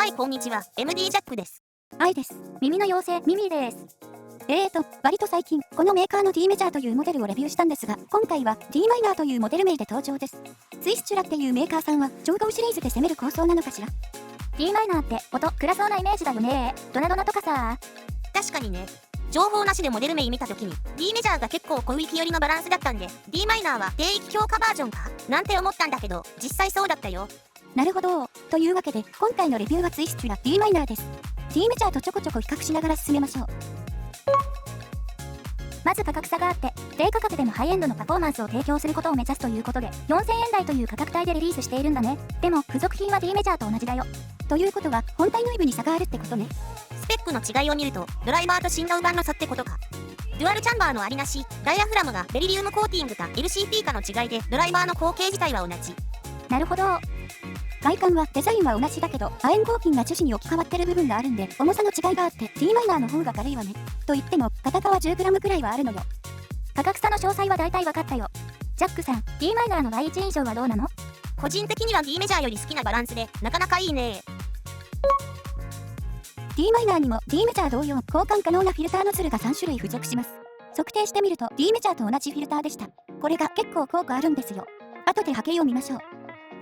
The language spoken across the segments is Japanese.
はい、こんにちは。MD ジャックです。愛です。耳の妖精、ミミです。割と最近、このメーカーの D メジャーというモデルをレビューしたんですが、今回は D マイナーというモデル名で登場です。ツイスチュラっていうメーカーさんは、超合シリーズで攻める構想なのかしら。 D マイナーって音暗そうなイメージだよね。ドナドナとかさ。確かにね。情報なしでモデル名見たときに D メジャーが結構小域寄りのバランスだったんで D マイナーは低域強化バージョンかなんて思ったんだけど、実際そうだったよ。なるほど。というわけで、今回のレビューはツイスチュラ D マイナーです。D メジャーとちょこちょこ比較しながら進めましょう。まず価格差があって、低価格でもハイエンドのパフォーマンスを提供することを目指すということで、4000円台という価格帯でリリースしているんだね。でも、付属品は D メジャーと同じだよ。ということは、本体内部に差があるってことね。スペックの違いを見ると、ドライバーと振動板の差ってことか。デュアルチャンバーのありなし、ダイヤフラムがベリリウムコーティングか LCP かの違いで、ドライバーの口径自体は同じ。なるほど。外観はデザインは同じだけど、亜鉛合金が樹脂に置き換わってる部分があるんで、重さの違いがあって D マイナーの方が軽いわね。と言っても、片側 10g くらいはあるのよ。価格差の詳細は大体分かったよ。ジャックさん、D マイナーの Y1 以上はどうなの？個人的には D メジャーより好きなバランスで、なかなかいいね。D マイナーにも D メジャー同様、交換可能なフィルターノズルが3種類付属します。測定してみると D メジャーと同じフィルターでした。これが結構効果あるんですよ。後で波形を見ましょう。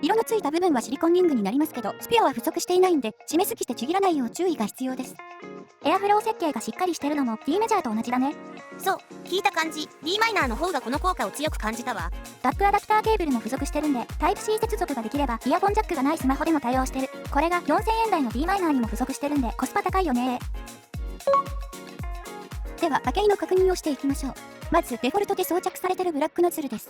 色のついた部分はシリコンリングになりますけど、スピアは付属していないんで、締めすぎてちぎらないよう注意が必要です。エアフロー設計がしっかりしてるのも D メジャーと同じだね。そう、聞いた感じ、D マイナーの方がこの効果を強く感じたわ。バックアダプターケーブルも付属してるんで、タイプ C 接続ができれば、イヤホンジャックがないスマホでも対応してる。これが4000円台の D マイナーにも付属してるんで、コスパ高いよね。では、波形の確認をしていきましょう。まず、デフォルトで装着されてるブラックノズルです。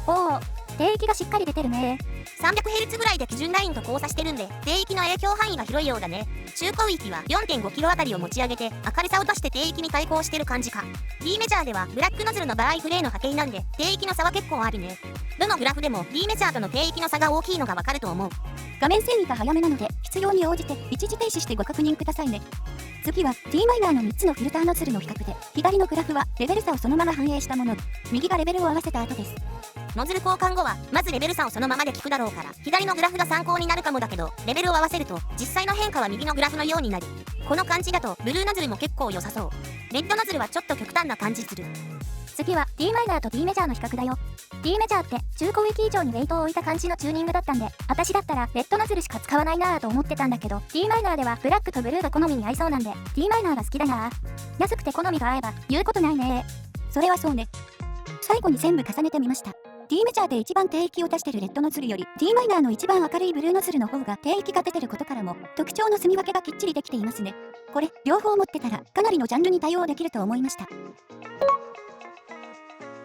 おー、低域がしっかり出てるね。300Hz ぐらいで基準ラインと交差してるんで、低域の影響範囲が広いようだね。中高域は 4.5kg あたりを持ち上げて、明るさを出して低域に対抗してる感じか。D メジャーではブラックノズルの場合グレーの波形なんで、低域の差は結構あるね。どのグラフでも D メジャーとの低域の差が大きいのがわかると思う。画面遷移が早めなので、必要に応じて一時停止してご確認くださいね。次は D マイナーの3つのフィルターノズルの比較で、左のグラフはレベル差をそのまま反映したもの、右がレベルを合わせた後です。ノズル交換後は、まずレベル差をそのままで聞くだろうから、左のグラフが参考になるかもだけど、レベルを合わせると、実際の変化は右のグラフのようになる。この感じだと、ブルーノズルも結構良さそう。レッドノズルはちょっと極端な感じする。次は D マイナーと D メジャーの比較だよ。D メジャーって中高域以上にウェイトを置いた感じのチューニングだったんで、私だったらレッドノズルしか使わないなぁと思ってたんだけど、D マイナーではブラックとブルーが好みに合いそうなんで、D マイナーが好きだなぁ。安くて好みが合えば言うことないね。それはそうね。最後に全部重ねてみました。D メジャーで一番低域を出してるレッドノズルより D マイナーの一番明るいブルーノズルの方が低域が出てることからも特徴の住み分けがきっちりできていますね。これ両方持ってたらかなりのジャンルに対応できると思いました。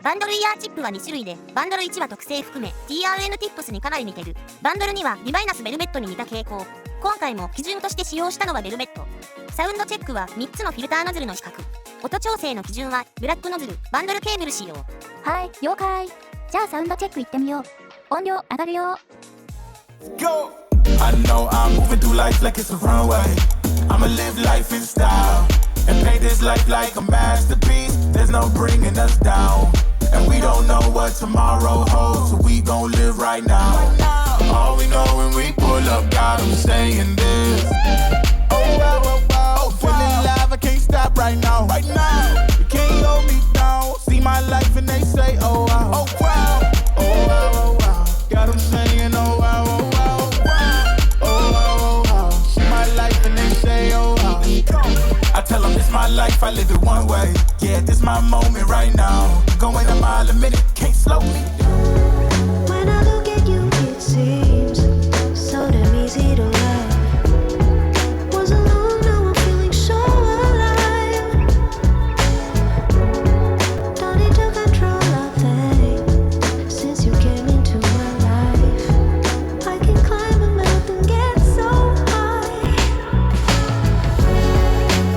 バンドルイヤーチップは2種類で、バンドル1は特性含め TRN ティップスにかなり似てる。バンドル2はディバイナスベルベットに似た傾向。今回も基準として使用したのはベルベット。サウンドチェックは3つのフィルターノズルの比較。音調整の基準はブラックノズル、バンドルケーブル使用。はい、了解。じゃあサウンドチェックいってみよう。音量上がるよ。Go! I know I'm moving through life like it's a runway. I'ma live life in style and paint this life like a masterpiece. There's no bringing us down, and we don't know what tomorrow holds, so we gon' live right now. All we know when we pull up, got 'em saying this. Oh wow, oh wow, oh, feeling alive, I can't stop right now. Right now, you can't hold me down. See my life and they say, oh wow, oh wow, oh wow, oh wow. Got 'em saying, oh wow, oh wow, oh wow, oh wow, oh wow. See my life and they say, oh wow. I tell 'em it's my life, I live it one way. Yeah, this my moment right now. Going a mile a minute, can't slow me down. When I look at you, it seems so damn easy to love. Was alone, now I'm feeling so alive. Don't need to control a thing. Since you came into my life, I can climb a mountain, get so high.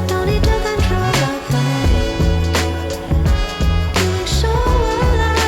Don't need to control a thing. Feeling so alive.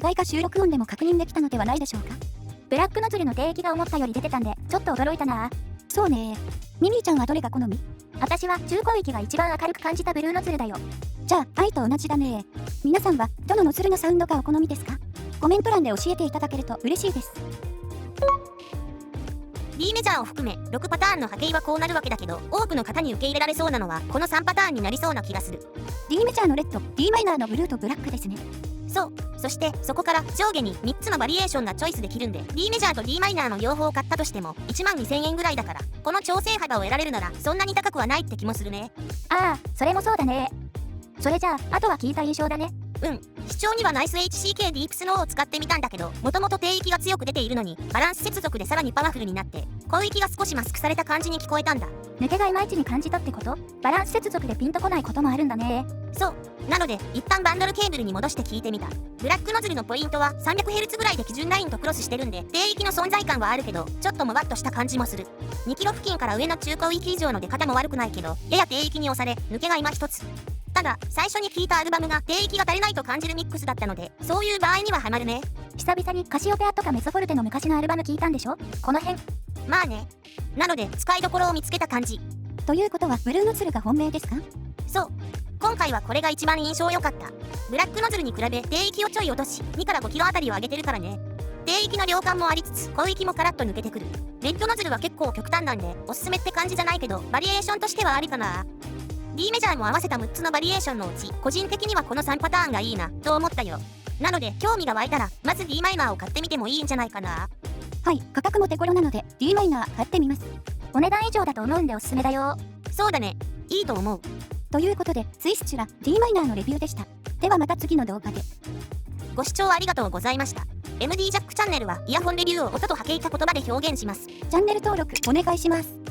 違いが収録音でも確認できたのではないでしょうか。ブラックノズルの低域が思ったより出てたんで、ちょっと驚いたな。そうね。ミミィちゃんはどれが好み？私は中高域が一番明るく感じたブルーノズルだよ。じゃあ、愛と同じだね。皆さんはどのノズルのサウンドがお好みですか？コメント欄で教えていただけると嬉しいです。D メジャーを含め6パターンの波形はこうなるわけだけど、多くの方に受け入れられそうなのはこの3パターンになりそうな気がする。 D メジャーのレッド、D マイナーのブルーとブラックですね。そう。そしてそこから上下に3つのバリエーションがチョイスできるんで、 D メジャーと D マイナーの両方買ったとしても12,000円ぐらいだから、この調整幅を得られるならそんなに高くはないって気もするね。ああ、それもそうだね。それじゃあ、あとは聞いた印象だね。視聴にはナイス HCK ディープスノーを使ってみたんだけど、もともと低域が強く出ているのにバランス接続でさらにパワフルになって高域が少しマスクされた感じに聞こえたんだ。抜けがいまいちに感じたってこと？バランス接続でピンとこないこともあるんだね。そう。なので一旦バンドルケーブルに戻して聞いてみた。ブラックノズルのポイントは 300Hz ぐらいで基準ラインとクロスしてるんで、低域の存在感はあるけどちょっともわっとした感じもする。2キロ付近から上の中高域以上の出方も悪くないけど、やや低域に押され抜けが今一つ。ただ最初に聴いたアルバムが低域が足りないと感じるミックスだったので、そういう場合にはハマるね。久々にカシオペアとかメソフォルテの昔のアルバム聞いたんでしょ？この辺。まあね。なので使いどころを見つけた感じ。ということはブルーノズルが本命ですか？そう。今回はこれが一番印象良かった。ブラックノズルに比べ低域をちょい落とし2から5キロあたりを上げてるからね。低域の量感もありつつ高域もカラッと抜けてくる。レッドノズルは結構極端なんでおすすめって感じじゃないけど、バリエーションとしてはありかな。D メジャーも合わせた6つのバリエーションのうち個人的にはこの3パターンがいいなと思ったよ。なので興味が湧いたらまず D マイナーを買ってみてもいいんじゃないかな。はい、価格も手頃なので D マイナー買ってみます。お値段以上だと思うんでおすすめだよ。そうだね。いいと思う。ということでスイスチュラ D マイナーのレビューでした。ではまた次の動画で。ご視聴ありがとうございました。MD ジャックチャンネルはイヤホンレビューを音と波形た言葉で表現します。チャンネル登録お願いします。